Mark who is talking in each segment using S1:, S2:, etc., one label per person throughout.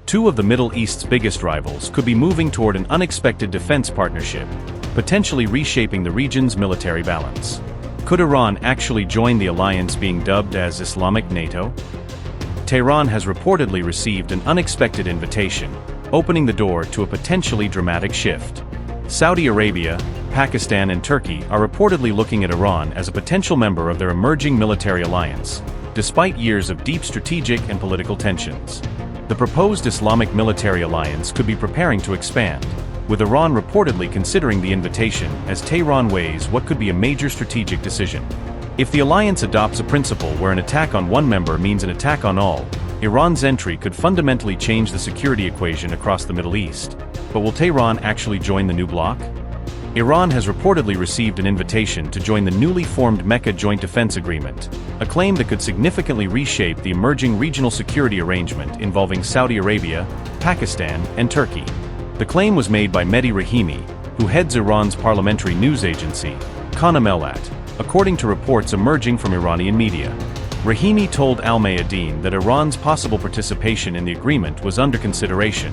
S1: Two of the Middle East's biggest rivals could be moving toward an unexpected defense partnership, potentially reshaping the region's military balance. Could Iran actually join the alliance being dubbed as Islamic NATO? Tehran has reportedly received an unexpected invitation, opening the door to a potentially dramatic shift. Saudi Arabia, Pakistan and Turkey are reportedly looking at Iran as a potential member of their emerging military alliance, despite years of deep strategic and political tensions. The proposed Islamic military alliance could be preparing to expand, with Iran reportedly considering the invitation as Tehran weighs what could be a major strategic decision. If the alliance adopts a principle where an attack on one member means an attack on all, Iran's entry could fundamentally change the security equation across the Middle East. But will Tehran actually join the new bloc? Iran has reportedly received an invitation to join the newly formed Mecca Joint Defense Agreement, a claim that could significantly reshape the emerging regional security arrangement involving Saudi Arabia, Pakistan, and Turkey. The claim was made by Mehdi Rahimi, who heads Iran's parliamentary news agency, Kana Melat, according to reports emerging from Iranian media. Rahimi told Al Mayadeen that Iran's possible participation in the agreement was under consideration,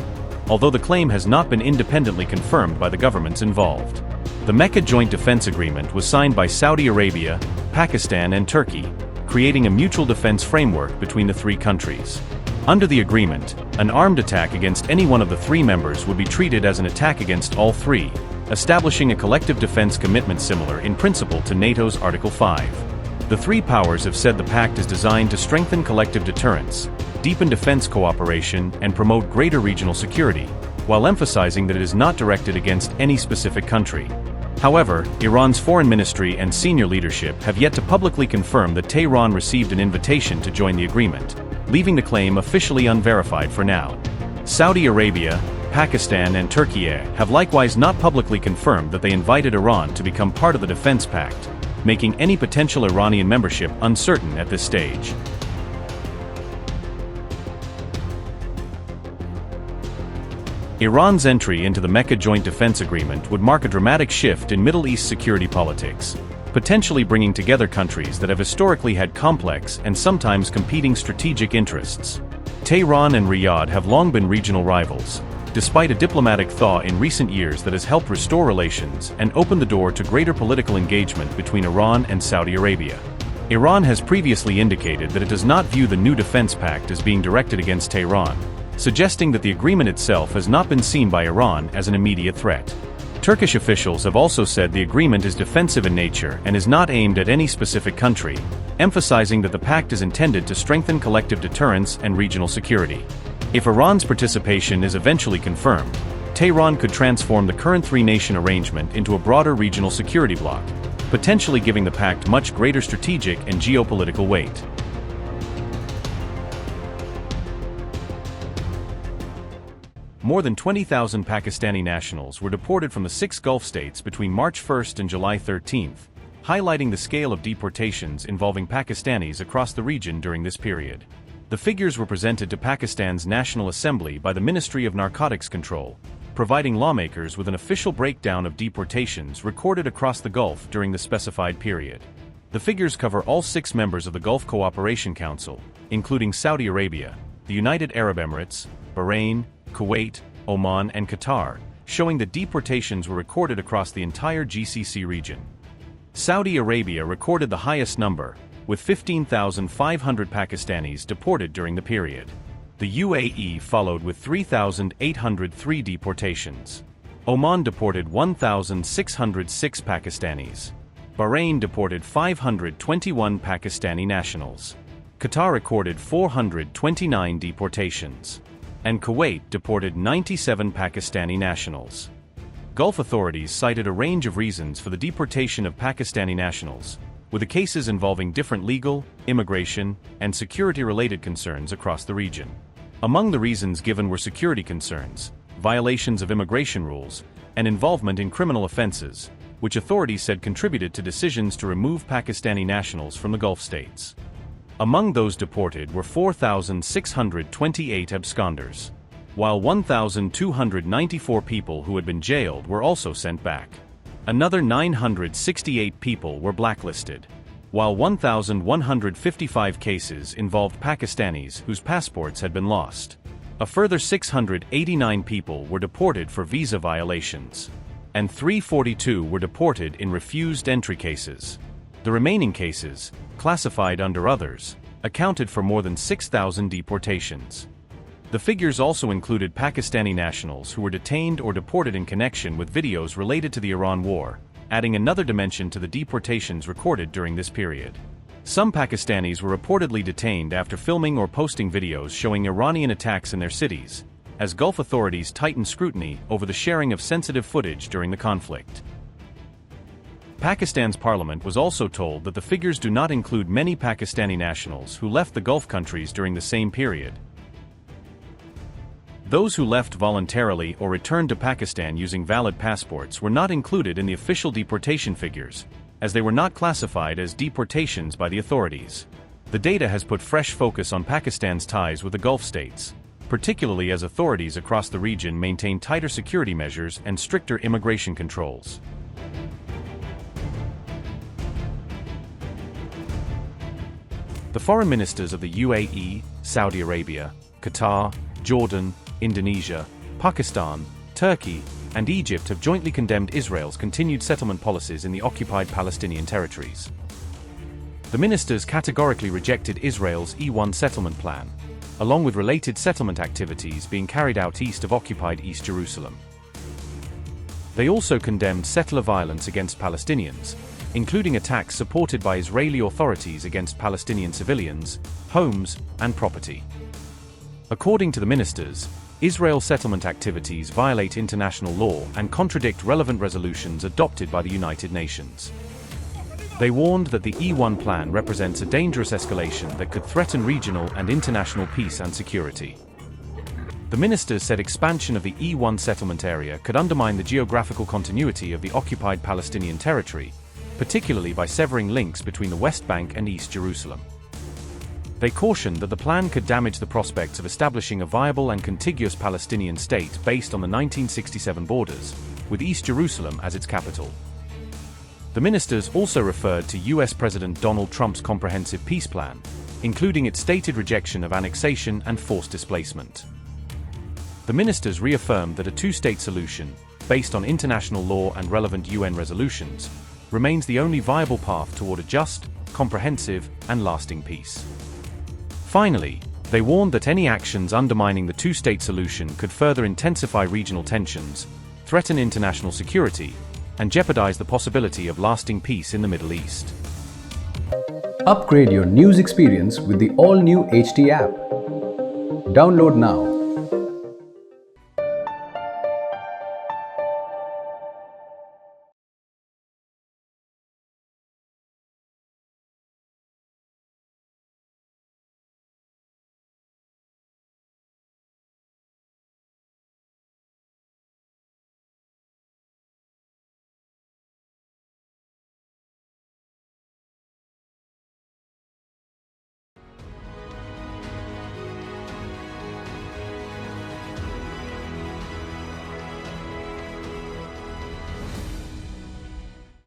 S1: although the claim has not been independently confirmed by the governments involved. The Mecca Joint Defense Agreement was signed by Saudi Arabia, Pakistan and Turkey, creating a mutual defense framework between the three countries. Under the agreement, an armed attack against any one of the three members would be treated as an attack against all three, establishing a collective defense commitment similar in principle to NATO's Article 5. The three powers have said the pact is designed to strengthen collective deterrence, deepen defense cooperation, and promote greater regional security, while emphasizing that it is not directed against any specific country. However, Iran's foreign ministry and senior leadership have yet to publicly confirm that Tehran received an invitation to join the agreement, leaving the claim officially unverified for now. Saudi Arabia, Pakistan and Turkey have likewise not publicly confirmed that they invited Iran to become part of the defense pact, making any potential Iranian membership uncertain at this stage. Iran's entry into the Mecca Joint Defense Agreement would mark a dramatic shift in Middle East security politics, potentially bringing together countries that have historically had complex and sometimes competing strategic interests. Tehran and Riyadh have long been regional rivals, despite a diplomatic thaw in recent years that has helped restore relations and open the door to greater political engagement between Iran and Saudi Arabia. Iran has previously indicated that it does not view the new defense pact as being directed against Tehran, suggesting that the agreement itself has not been seen by Iran as an immediate threat. Turkish officials have also said the agreement is defensive in nature and is not aimed at any specific country, emphasizing that the pact is intended to strengthen collective deterrence and regional security. If Iran's participation is eventually confirmed, Tehran could transform the current three-nation arrangement into a broader regional security bloc, potentially giving the pact much greater strategic and geopolitical weight. More than 20,000 Pakistani nationals were deported from the 6 Gulf states between March 1 and July 13, highlighting the scale of deportations involving Pakistanis across the region during this period. The figures were presented to Pakistan's National Assembly by the Ministry of Narcotics Control, providing lawmakers with an official breakdown of deportations recorded across the Gulf during the specified period. The figures cover all 6 members of the Gulf Cooperation Council, including Saudi Arabia, the United Arab Emirates, Bahrain, Kuwait, Oman and Qatar, showing that deportations were recorded across the entire GCC region. Saudi Arabia recorded the highest number, with 15,500 Pakistanis deported during the period. The UAE followed with 3,803 deportations. Oman deported 1,606 Pakistanis. Bahrain deported 521 Pakistani nationals. Qatar recorded 429 deportations. And Kuwait deported 97 Pakistani nationals. Gulf authorities cited a range of reasons for the deportation of Pakistani nationals, with the cases involving different legal, immigration, and security-related concerns across the region. Among the reasons given were security concerns, violations of immigration rules, and involvement in criminal offenses, which authorities said contributed to decisions to remove Pakistani nationals from the Gulf states. Among those deported were 4,628 absconders, while 1,294 people who had been jailed were also sent back. Another 968 people were blacklisted, while 1,155 cases involved Pakistanis whose passports had been lost. A further 689 people were deported for visa violations, and 342 were deported in refused entry cases. The remaining cases, classified under others, accounted for more than 6,000 deportations. The figures also included Pakistani nationals who were detained or deported in connection with videos related to the Iran war, adding another dimension to the deportations recorded during this period. Some Pakistanis were reportedly detained after filming or posting videos showing Iranian attacks in their cities, as Gulf authorities tightened scrutiny over the sharing of sensitive footage during the conflict. Pakistan's parliament was also told that the figures do not include many Pakistani nationals who left the Gulf countries during the same period. Those who left voluntarily or returned to Pakistan using valid passports were not included in the official deportation figures, as they were not classified as deportations by the authorities. The data has put fresh focus on Pakistan's ties with the Gulf states, particularly as authorities across the region maintain tighter security measures and stricter immigration controls. The foreign ministers of the UAE, Saudi Arabia, Qatar, Jordan, Indonesia, Pakistan, Turkey, and Egypt have jointly condemned Israel's continued settlement policies in the occupied Palestinian territories. The ministers categorically rejected Israel's E1 settlement plan, along with related settlement activities being carried out east of occupied East Jerusalem. They also condemned settler violence against Palestinians, including attacks supported by Israeli authorities against Palestinian civilians, homes, and property. According to the ministers, Israel's settlement activities violate international law and contradict relevant resolutions adopted by the United Nations. They warned that the E1 plan represents a dangerous escalation that could threaten regional and international peace and security. The ministers said expansion of the E1 settlement area could undermine the geographical continuity of the occupied Palestinian territory, particularly by severing links between the West Bank and East Jerusalem. They cautioned that the plan could damage the prospects of establishing a viable and contiguous Palestinian state based on the 1967 borders, with East Jerusalem as its capital. The ministers also referred to US President Donald Trump's comprehensive peace plan, including its stated rejection of annexation and forced displacement. The ministers reaffirmed that a two-state solution, based on international law and relevant UN resolutions, remains the only viable path toward a just, comprehensive, and lasting peace. Finally, they warned that any actions undermining the two-state solution could further intensify regional tensions, threaten international security, and jeopardize the possibility of lasting peace in the Middle East.
S2: Upgrade your news experience with the all-new HT app. Download now.